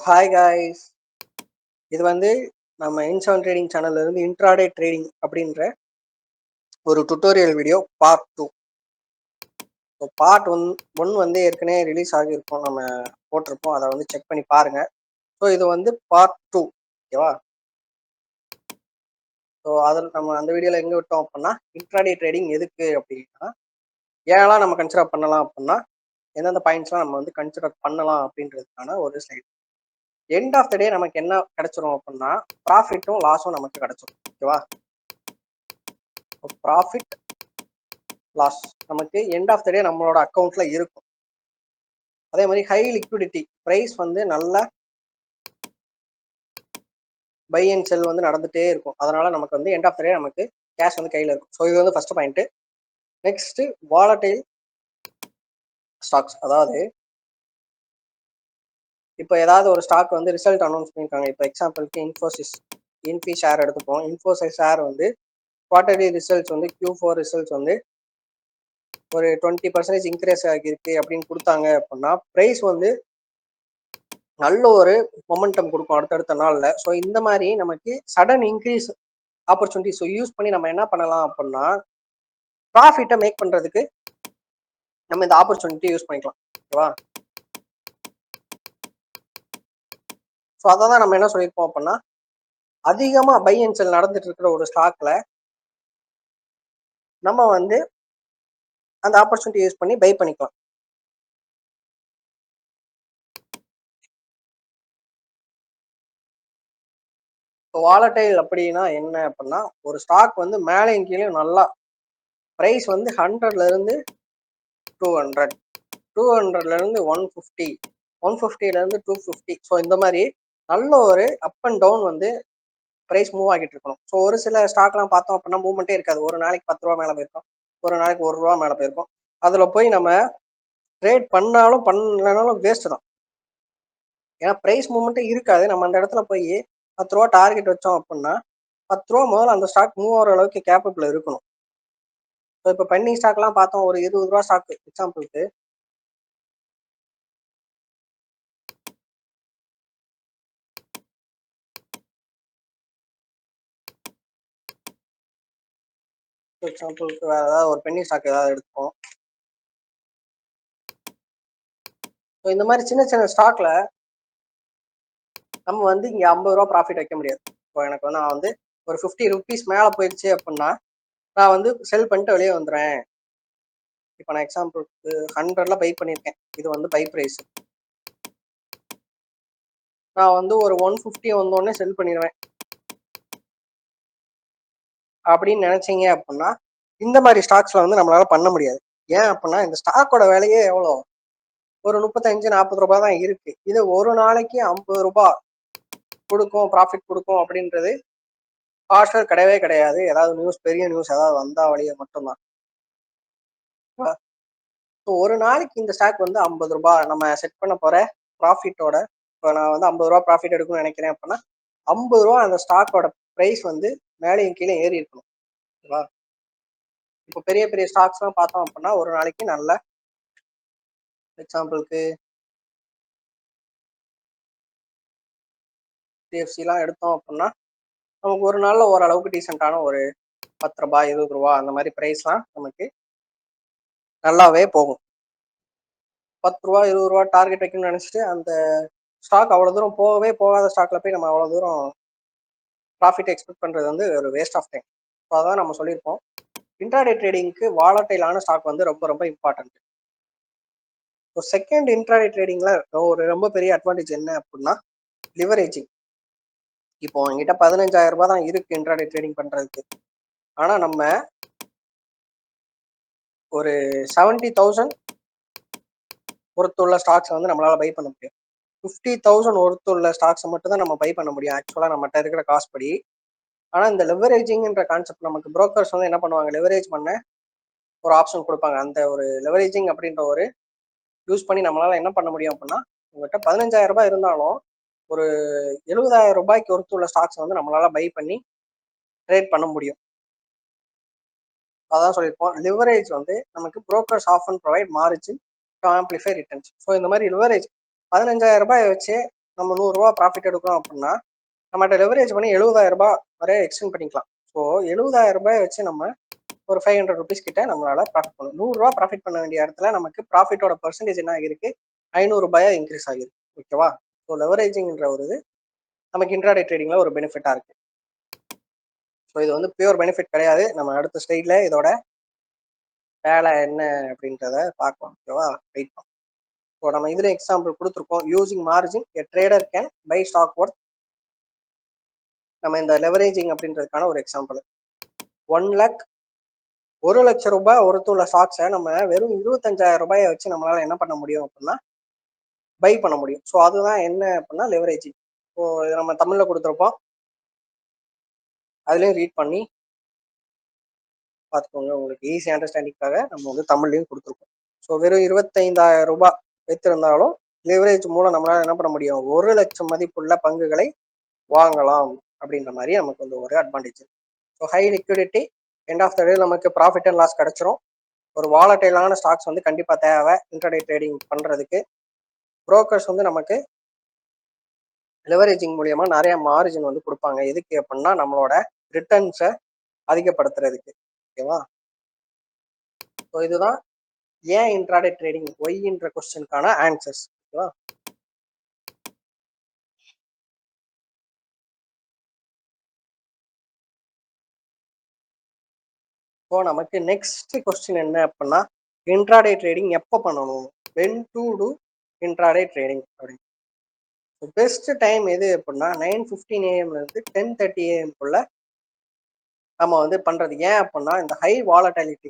Hi guys. இது வந்து நம்ம இன்சவுண்ட் ட்ரேடிங் சேனல்ல இருந்து இன்ட்ராடே ட்ரேடிங் அப்படின்ற ஒரு tutorial video part 2. So part 1 வந்து ஏற்கனவே ரிலீஸ் ஆகியிருக்கும், நம்ம போட்டிருப்போம், அதை வந்து செக் பண்ணி பாருங்க. ஸோ இது வந்து பார்ட் 2, ஓகேவா? ஸோ அதில் நம்ம அந்த வீடியோவில் எங்கே விட்டோம் அப்படின்னா, இன்ட்ராடே ட்ரேடிங் எதுக்கு அப்படின்னா, ஏன்லாம் நம்ம கன்சிடர் பண்ணலாம் அப்படின்னா, எந்தெந்த பாயிண்ட்ஸ்லாம் நம்ம வந்து கன்சிடர் பண்ணலாம் அப்படின்றதுக்கான ஒரு slide. End of the day நமக்கு என்ன கிடைச்சிரும் அப்படின்னா, ப்ராஃபிட்டும் லாஸும் நமக்கு கிடைச்சிரும், ஓகேவா? ப்ராஃபிட் லாஸ் நமக்கு எண்ட் ஆஃப் த டே நம்மளோட அக்கௌண்ட்ல இருக்கும். அதே மாதிரி ஹை லிக்விடிட்டி பிரைஸ் வந்து நல்ல பை அண்ட் செல் வந்து நடந்துட்டே இருக்கும். அதனால நமக்கு வந்து எண்ட் ஆஃப் த டே நமக்கு கேஷ் வந்து கையில் இருக்கும். ஸோ இது வந்து first point. Next volatile stocks, அதாவது இப்போ ஏதாவது ஒரு ஸ்டாக் வந்து ரிசல்ட் அனௌன்ஸ் பண்ணியிருக்காங்க. இப்போ எக்ஸாம்பிளுக்கு இன்ஃபி ஷேர் எடுத்துப்போம். இன்ஃபோசிஸ் ஷேர் வந்து குவார்டர்லி ரிசல்ட்ஸ் வந்து Q4 ரிசல்ட்ஸ் வந்து ஒரு 20% இன்க்ரீஸ் ஆகிருக்கு அப்படின்னு கொடுத்தாங்க அப்படின்னா, ப்ரைஸ் வந்து நல்ல ஒரு மொமெண்டம் கொடுக்கும் அடுத்தடுத்த நாள்ல. ஸோ இந்த மாதிரி நமக்கு sudden increase opportunity so use பண்ணி நம்ம என்ன பண்ணலாம் அப்படின்னா, ப்ராஃபிட்டை மேக் பண்றதுக்கு நம்ம இந்த ஆப்பர்ச்சுனிட்டி யூஸ் பண்ணிக்கலாம், ஓகேவா? ஸோ அதை தான் நம்ம என்ன சொல்லியிருப்போம் அப்படின்னா, அதிகமா பை அண்ட் செல் நடந்துட்டு இருக்கிற ஒரு ஸ்டாக்ல நம்ம வந்து அந்த ஆப்பர்ச்சுனிட்டி யூஸ் பண்ணி பை பண்ணிக்கலாம். வாலடைல் அப்படின்னா என்ன அப்படின்னா, ஒரு ஸ்டாக் வந்து மேலே கீழே நல்லா பிரைஸ் வந்து 100ல இருந்து 200, 200ல இருந்து 150, 150ல இருந்து 250. ஸோ இந்த மாதிரி நல்ல ஒரு அப் அண்ட் டவுன் வந்து பிரைஸ் மூவ் ஆகிட்டு இருக்கணும். ஸோ ஒரு சில ஸ்டாக்லாம் பார்த்தோம் அப்படின்னா மூவ்மெண்ட்டே இருக்காது. ஒரு நாளைக்கு 10 ரூபா மேலே போயிருக்கும், ஒரு நாளைக்கு 1 ரூபா மேலே போயிருக்கும். அதுல போய் நம்ம ட்ரேட் பண்ணாலும் பண்ணலனாலும் வேஸ்ட் தான். ஏன்னா பிரைஸ் மூவ்மெண்ட்டே இருக்காது. நம்ம அந்த இடத்துல போய் 10 ரூபா டார்கெட் வச்சோம் அப்படின்னா 10 ரூபா முதல்ல அந்த ஸ்டாக் மூவ் ஆகிற அளவுக்கு கேப்பபிள் இருக்கணும். ஸோ இப்போ பெண்டிங் ஸ்டாக்லாம் பார்த்தோம், ஒரு 20 ரூபா ஸ்டாக் எக்ஸாம்பிளுக்கு வேற ஏதாவது ஒரு பெண்டிங் ஸ்டாக் ஏதாவது எடுத்துப்போம். ஸோ இந்த மாதிரி சின்ன சின்ன ஸ்டாக்ல நம்ம வந்து இங்க 50 ரூபா ப்ராஃபிட் வைக்க முடியாது. இப்போ எனக்கு வந்து நான் வந்து ஒரு 50 ருபீஸ் மேலே போயிடுச்சு அப்படின்னா நான் வந்து செல் பண்ணிட்டு வெளியே வந்துடுறேன். இப்போ நான் எக்ஸாம்பிளுக்கு 100ல பை பண்ணியிருக்கேன், இது வந்து பை ப்ரைஸ். நான் வந்து ஒரு 150 வந்தோடனே செல் பண்ணிடுவேன் அப்படின்னு நினைச்சீங்க அப்படின்னா, இந்த மாதிரி ஸ்டாக்ஸ்ல வந்து நம்மளால பண்ண முடியாது. ஏன் அப்படின்னா இந்த ஸ்டாக்கோட விலையே எவ்வளோ, ஒரு 35-40 ரூபாய் தான் இருக்கு. இது ஒரு நாளைக்கு 50 ரூபாய் கொடுக்கும், ப்ராஃபிட் கொடுக்கும் அப்படின்றது காஸ்டர் கிடையவே கிடையாது. ஏதாவது நியூஸ், பெரிய நியூஸ் ஏதாவது வந்தா வழியே மட்டும்தான். ஒரு நாளைக்கு இந்த ஸ்டாக் வந்து 50 ரூபாய் நம்ம செட் பண்ண போற ப்ராஃபிட்டோட, இப்போ நான் வந்து 50 ரூபா ப்ராஃபிட் எடுக்கணும்னு நினைக்கிறேன் அப்படின்னா 50 ரூபா அந்த ஸ்டாக்கோட பிரைஸ் வந்து மேலேயும் கீழே ஏறி இருக்கணும், ஓகேவா? இப்போ பெரிய பெரிய ஸ்டாக்ஸ்லாம் பார்த்தோம் அப்படின்னா ஒரு நாளைக்கு நல்ல எக்ஸாம்பிளுக்கு HDFCலாம் எடுத்தோம் அப்படின்னா நமக்கு ஒரு நாள்ல ஓரளவுக்கு டீசெண்டான ஒரு 10 ரூபாய் 20 ரூபா அந்த மாதிரி பிரைஸ்லாம் நமக்கு நல்லாவே போகும். 10 ரூபா 20 ரூபா டார்கெட் வைக்கணும்னு நினைச்சிட்டு அந்த ஸ்டாக் அவ்வளவு தூரம் போகவே போகாத ஸ்டாக்ல போய் நம்ம அவ்வளவு தூரம் ப்ராஃபிட் எக்ஸ்பெக்ட் பண்றது வந்து ஒரு வேஸ்ட் ஆஃப் டைம். ஸோ அதான் நம்ம சொல்லியிருப்போம், இன்ட்ராடே ட்ரேடிங்க்கு வாலடைலான ஸ்டாக் வந்து ரொம்ப ரொம்ப இம்பார்ட்டன்ட். ஸோ செகண்ட் இன்ட்ராடே ட்ரேடிங்ல ஒரு ரொம்ப பெரிய அட்வான்டேஜ் என்ன அப்படின்னா லிவரேஜிங். இப்போ என்கிட்ட 15,000 ரூபாய் தான் இருக்கு இன்ட்ராடே ட்ரேடிங் பண்றதுக்கு. ஆனா நம்ம ஒரு 70,000 ஒருத்துள்ள ஸ்டாக்ஸ் வந்து நம்மளால பை பண்ண முடியும். 50,000 ஒருத்துள்ள ஸ்டாக்ஸ் மட்டும் தான் நம்ம பை பண்ண முடியும் ஆக்சுவலா நம்மகிட்ட இருக்கிற காசு படி. ஆனா இந்த லெவரேஜிங்ன்ற கான்செப்ட் நமக்கு புரோக்கர்ஸ் வந்து என்ன பண்ணுவாங்க, லெவரேஜ் பண்ண ஒரு ஆப்ஷன் கொடுப்பாங்க. அந்த ஒரு லெவரேஜிங் அப்படின்ற ஒரு யூஸ் பண்ணி நம்மளால என்ன பண்ண முடியும் அப்படின்னா, உங்கள்கிட்ட 15,000 ரூபாய் இருந்தாலும் ஒரு 70,000 ரூபாய்க்கு ஒருத்துள்ள ஸ்டாக்ஸ் வந்து நம்மளால பை பண்ணி ட்ரேட் பண்ண முடியும். அதான் சொல்லியிருப்போம், லிவரேஜ் வந்து நமக்கு brokers often provide margin to amplify returns. So இந்த மாதிரி லிவரேஜ் 15,000 ரூபாய் வச்சு நம்ம 100 ரூபாய் ப்ராஃபிட் எடுக்கிறோம் அப்படின்னா நம்மகிட்ட லெவரேஜ் பண்ணி 70,000 ரூபாய் வரை எக்ஸ்டெண்ட் பண்ணிக்கலாம். ஸோ 70,000 ரூபாய் வச்சு நம்ம ஒரு 500 ருபீஸ் கிட்ட நம்மளால ப்ராஃபிட் பண்ணணும். 100 ரூபாய் ப்ராஃபிட் பண்ண வேண்டிய இடத்துல நமக்கு ப்ராஃபிட்டோட பெர்சன்டேஜ் என்ன ஆகிருக்கு, 500 ரூபாயா இன்க்ரீஸ் ஆகிருக்கு. ஓகேவா? ஸோ லெவரேஜிங்ன்ற ஒரு இது நமக்கு இன்ட்ராடே ட்ரேடிங்ல ஒரு பெனிஃபிட்டா இருக்கு. ஸோ இது வந்து பியூர் பெனிஃபிட் கிடையாது. நம்ம அடுத்த ஸ்லைட்ல இதோட வேலை என்ன அப்படின்றத பார்க்கலாம். ஓகேவா? வெயிட் பண்ணலாம். ஸோ நம்ம இதுல எக்ஸாம்பிள் கொடுத்துருக்கோம். Using margin a trader can buy stock worth. நம்ம இந்த லெவரேஜிங் அப்படின்றதுக்கான ஒரு எக்ஸாம்பிள் 1 லேக் 1 லட்சம் ரூபாய் ஒருத்துள்ள ஸ்டாக்ஸை நம்ம வெறும் 25,000 ரூபாயை வச்சு நம்மளால என்ன பண்ண முடியும் அப்படின்னா பை பண்ண முடியும். ஸோ அதுதான் என்ன அப்படின்னா லெவரேஜிங். ஸோ இதை நம்ம தமிழ்ல கொடுத்துருப்போம், அதுலயும் ரீட் பண்ணி பார்த்துக்கோங்க. உங்களுக்கு ஈஸி அண்டர்ஸ்டாண்டிங்காக நம்ம வந்து தமிழ்லையும் கொடுத்துருக்கோம். ஸோ வெறும் 25,000 ரூபாய் வைத்திருந்தாலும் லெவரேஜ் மூலம் நம்மளால என்ன பண்ண முடியும், 1 லட்சம் மதிப்புள்ள பங்குகளை வாங்கலாம் அப்படின்ற மாதிரி நமக்கு வந்து ஒரு advantage. So high liquidity, end of the day நமக்கு ப்ராஃபிட் அண்ட் லாஸ் கிடைச்சிரும். ஒரு வாலட்டைலான ஸ்டாக்ஸ் வந்து கண்டிப்பாக தேவை இன்ட்ராடே ட்ரேடிங் பண்ணுறதுக்கு. புரோக்கர்ஸ் வந்து நமக்கு லெவரேஜிங் மூலியமா நிறைய மார்ஜின் வந்து கொடுப்பாங்க. எதுக்கு அப்படின்னா நம்மளோட ரிட்டர்ன்ஸை அதிகப்படுத்துறதுக்கு. ஓகேவா? ஸோ இதுதான் ஏன் இன்ட்ராடே ட்ரேடிங் ஒய்ன்ற கொஸ்டினுக்கான ஆன்சர்ஸ். ஓகேவா? ஸோ நமக்கு நெக்ஸ்ட் கொஸ்டின் என்ன அப்படின்னா இன்ட்ராடே ட்ரேடிங் எப்போ பண்ணணும், when to do intraday trading அப்படின்னு. பெஸ்ட் டைம் எது அப்படின்னா 9:15 AM இருந்து 10:30 AM நம்ம வந்து பண்றது. ஏன் அப்படின்னா இந்த ஹை வாலட்டிலிட்டி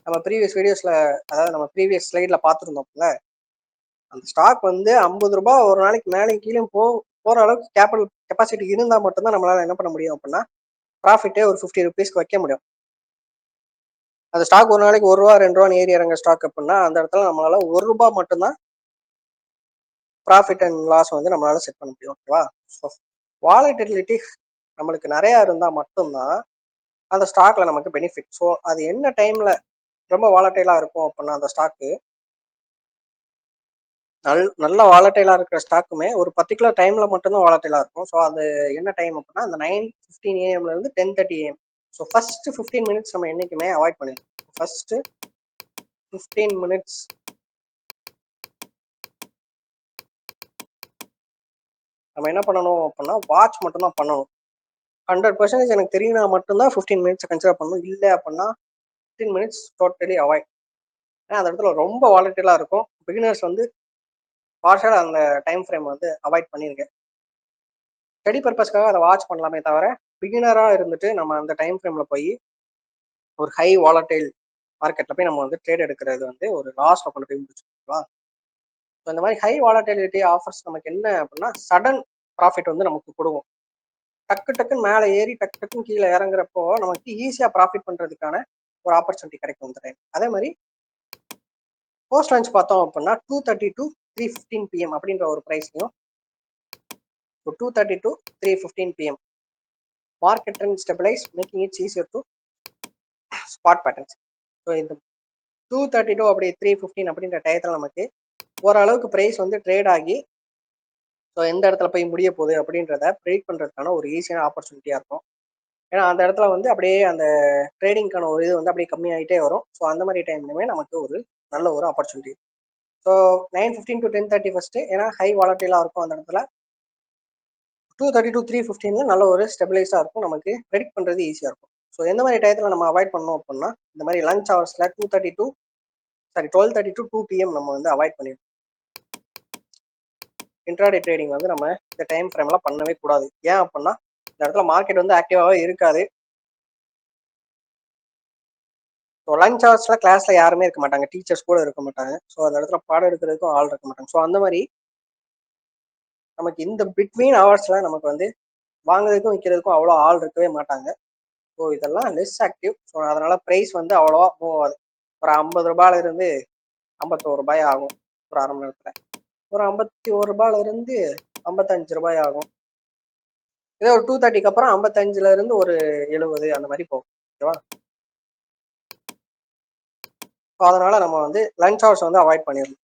நம்ம ப்ரீவியஸ் வீடியோஸ்ல, அதாவது நம்ம ப்ரீவியஸ் ஸ்லைட்ல பார்த்துருந்தோம்ல, அந்த ஸ்டாக் வந்து 50 ரூபாய் ஒரு நாளைக்கு மேலே கீழே போற அளவுக்கு கெப்பாசிட்டி இருந்தால் மட்டும்தான் நம்மளால என்ன பண்ண முடியும் அப்படின்னா ப்ராஃபிட்டே ஒரு 50 ருபீஸ்க்கு வைக்க முடியும். அந்த ஸ்டாக் ஒரு நாளைக்கு 1 ரூபா 2 ரூபான்னு ஏறி இறங்க ஸ்டாக் அப்படின்னா அந்த இடத்துல நம்மளால 1 ரூபாய் மட்டும்தான் ப்ராஃபிட் அண்ட் லாஸ் வந்து நம்மளால செட் பண்ண முடியும். ஓகேவா? ஸோ வாலட்டிலிட்டி நம்மளுக்கு நிறைய இருந்தால் மட்டும்தான் அந்த ஸ்டாக்ல நமக்கு பெனிஃபிட். ஸோ அது என்ன டைம்ல ரொம்ப வாலட்டைலா இருக்கும் அப்படின்னா அந்த ஸ்டாக்கு நல்ல வாலட்டைலா இருக்கிற ஸ்டாக்குமே ஒரு பர்டிகுலர் டைம்ல மட்டும்தான் வாலட்டைலா இருக்கும். ஸோ அது என்ன டைம் அப்படின்னா அந்த 9:15 AM இருந்து 10:30 AM. ஸோ ஃபர்ஸ்ட் 15 மினிட்ஸ் நம்ம என்னைக்குமே அவாய்ட் பண்ணிடணும். ஃபர்ஸ்ட் 15 மினிட்ஸ் நம்ம என்ன பண்ணணும் அப்படின்னா வாட்ச் மட்டும்தான் பண்ணணும். 100% எனக்கு தெரியும்னா மட்டும்தான் 15 மினிட்ஸ் கன்சிடர் பண்ணணும். இல்லை அப்படின்னா 15 மினிட்ஸ் டோட்டலி அவாய்ட். ஏன்னா அந்த இடத்துல ரொம்ப வாலட்டைலா இருக்கும். பிகினர்ஸ் வந்து பார்ஷல் அந்த டைம் ஃப்ரேம் வந்து அவாய்ட் பண்ணிருங்க. ஸ்டடி பர்பஸ்க்காக அதை வாட்ச் பண்ணலாமே தவிர பிகினரா இருந்துட்டு நம்ம அந்த டைம் ஃப்ரேம்ல போய் ஒரு ஹை வாலட்டைல் மார்க்கெட்ல போய் நம்ம வந்து ட்ரேட் எடுக்கிறது வந்து ஒரு லாஸ்ல கொண்டு போய் முடிச்சுக்கோங்களா. ஸோ இந்த மாதிரி ஹை வாலட்டிலிட்டி ஆஃபர்ஸ் நமக்கு என்ன அப்படின்னா சடன் ப்ராஃபிட் வந்து நமக்கு கொடுக்கும். டக்கு டக்குன்னு மேலே ஏறி டக்கு டக்குன்னு கீழே இறங்குறப்போ நமக்கு ஈஸியாக ப்ராஃபிட் பண்ணுறதுக்கான ஒரு ஆப்பர்ச்சுனிட்டி கிடைக்கும் இந்த டைம். அதே மாதிரி போஸ்ட் லஞ்ச் பார்த்தோம் அப்படின்னா 2:30 to 3:15 PM அப்படின்ற ஒரு ப்ரைஸ்லையும் 2:30 to 3:15 PM market trend stabilise making it's easier to spot patterns. So இந்த 2:32 அப்படி 3:15 அப்படின்ற டயத்தில் நமக்கு ஓரளவுக்கு ப்ரைஸ் வந்து ட்ரேட் ஆகி ஸோ எந்த இடத்துல போய் முடிய போகுது அப்படின்றத ப்ரெடிக்ட் பண்ணுறதுக்கான ஒரு ஈஸியான ஆப்பர்ச்சுனிட்டியாக இருக்கும். ஏன்னா அந்த இடத்துல வந்து அப்படியே அந்த ட்ரேடிங்கான ஒரு இது வந்து அப்படியே கம்மியாகிட்டே வரும். ஸோ அந்த மாதிரி டைம்லையுமே நமக்கு ஒரு நல்ல ஒரு ஆப்பர்ச்சுனிட்டி. ஸோ 9:15 to 10:30 ஃபர்ஸ்ட், ஏன்னா ஹை வாலட்டிலாக இருக்கும் அந்த இடத்துல. 2:30 to 3:15 நல்ல ஒரு ஸ்டெபிளைஸாக இருக்கும், நமக்கு ப்ரெடிக்ட் பண்ணுறது ஈஸியாக இருக்கும். ஸோ எந்த மாதிரி டயத்தில் நம்ம அவாய்ட் பண்ணோம் அப்படின்னா இந்த மாதிரி லஞ்ச் ஹவர்ஸில் 12:30 to 2 PM நம்ம வந்து அவாய்ட் பண்ணிடணும். இன்ட்ராடே ட்ரேடிங் வந்து நம்ம இந்த டைம் ஃப்ரேம்லாம் பண்ணவே கூடாது. ஏன் அப்படின்னா இந்த இடத்துல மார்க்கெட் வந்து ஆக்டிவாகவே இருக்காது. ஸோ லஞ்ச் ஹவர்ஸில் கிளாஸில் யாருமே இருக்க மாட்டாங்க, டீச்சர்ஸ் கூட இருக்க மாட்டாங்க. ஸோ அந்த இடத்துல பாடம் எடுக்கிறதுக்கும் ஆள் இருக்க மாட்டாங்க. ஸோ அந்த மாதிரி நமக்கு இந்த பிட்வீன் ஹவர்ஸில் நமக்கு வந்து வாங்குறதுக்கும் விற்கிறதுக்கும் அவ்வளோ ஆள் இருக்கவே மாட்டாங்க. ஸோ இதெல்லாம் லெஸ் ஆக்டிவ். ஸோ அதனால ப்ரைஸ் வந்து அவ்வளோவா மூவ் ஆகாது. ஒரு 50 ரூபாயிலிருந்து 51 ரூபாய் ஆகும் ஒரு அரை மணி நேரத்தில். ஒரு 51 ரூபாயிலிருந்து 55 ரூபாய் ஆகும். இதே ஒரு 2:30க்கு அப்புறம் 55ல ஒரு 70 அந்த மாதிரி போகும். ஓகேவா? ஸோ அதனால நம்ம வந்து லஞ்ச் ஹவர்ஸ் வந்து அவாய்ட் பண்ணிடணும்.